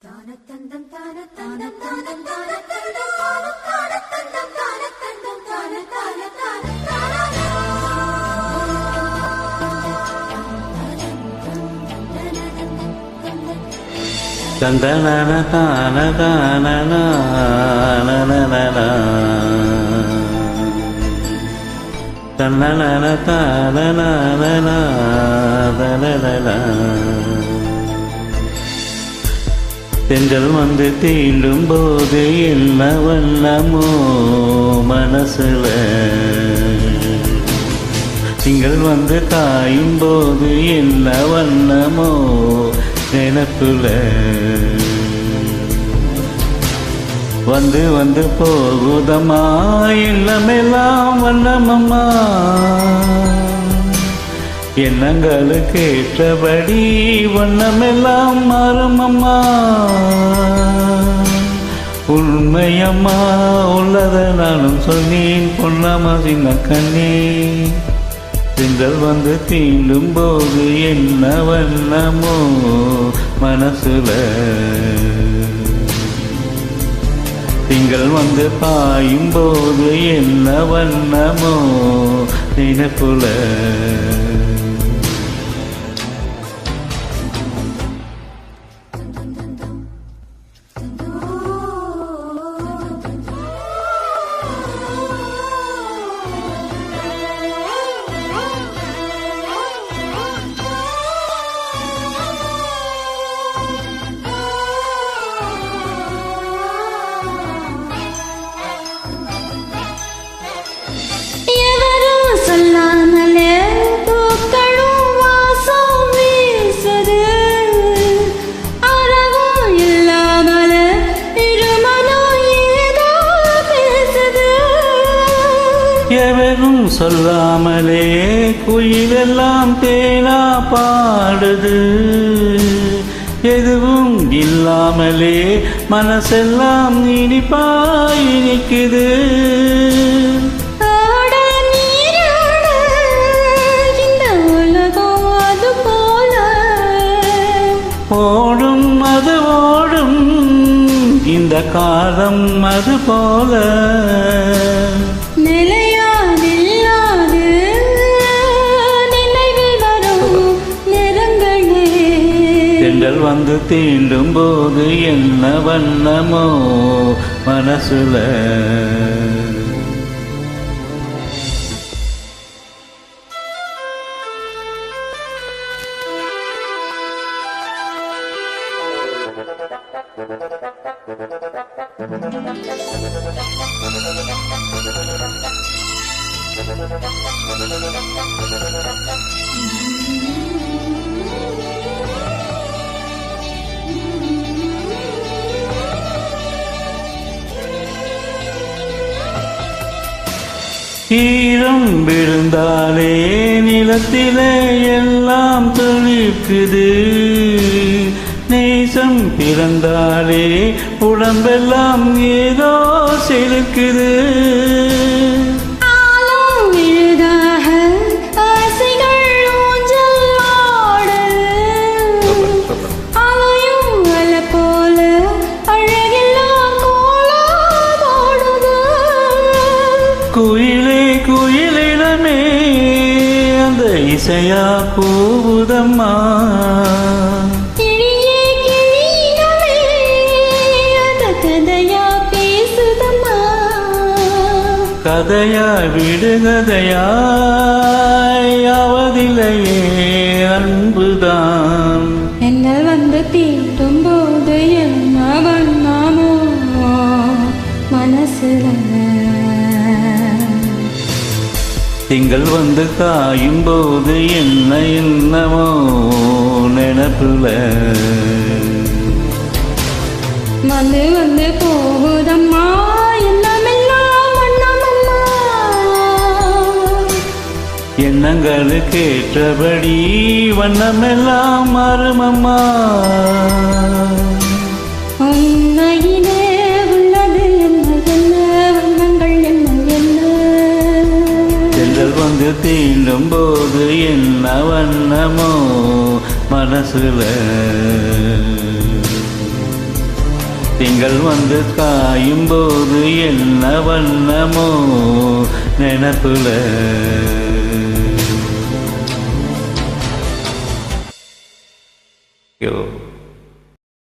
தந்தன தான தான தன்னன தான தென்றல் வந்து தீண்டும் போது என்ன வண்ணமோ மனசுல, திங்கள் வந்து காயும் போது என்ன வண்ணமோ நினப்புல, வந்து வந்து போகுதம்மா எண்ணமெல்லாம் வண்ணமம்மா, எண்ணங்களுக்கு ஏற்றபடி வண்ணமெல்லாம் மாறுமம்மா. உண்மையம்மா உள்ளத நானும் சொன்னேன் பொன்னம்மா சின்ன கண்ணே, திங்கள் வந்து தீண்டும் போது என்ன வண்ணமோ மனசுல, திங்கள் வந்து பாயும் போது என்ன வண்ணமோ நினைப்புல. எவரும் சொல்லாமலே குயிலெல்லாம் தேனா பாடுது, எதுவும் இல்லாமலே மனசெல்லாம் இனிப்பாய் இனிக்குது. ஓடும் அது ஓடும் இந்த காலம் அது போல, தென்றல் வந்து தீண்டும் போது என்ன வண்ணமோ மனசுல, ஈரம் விழுந்தாலே நிலத்திலே எல்லாம் துளிர்க்குது, நேசம் பிறந்தாலே உடம்பெல்லாம் ஏதோ செலுக்குது. குயிலே குயிலிடமே அந்த இசையா கூவுதம்மா, கதையா விடுகதையாய் அவதிலையே அன்புதான். என்ன வந்து தீட்டும் போது என்ன வண்ணமோ மனசுல, திங்கள் வந்து காயும் போது என்ன என்னமோ நினப்புல, வந்து வந்து போகுதம்மா எண்ணமெல்லாம் வண்ணமம்மா, எண்ணங்களுக்கு ஏற்றபடி வண்ணமெல்லாம் மாறுமம்மா. உன்னையிலே உள்ளது என்ன என்ன வண்ணங்கள் என்ன என்ன, தென்றல் வந்து தீண்டும் போது என்ன வண்ணமோ மனசுல. திங்கள் வந்து காயும் போது என்ன வண்ணமோ நினப்புல. யோ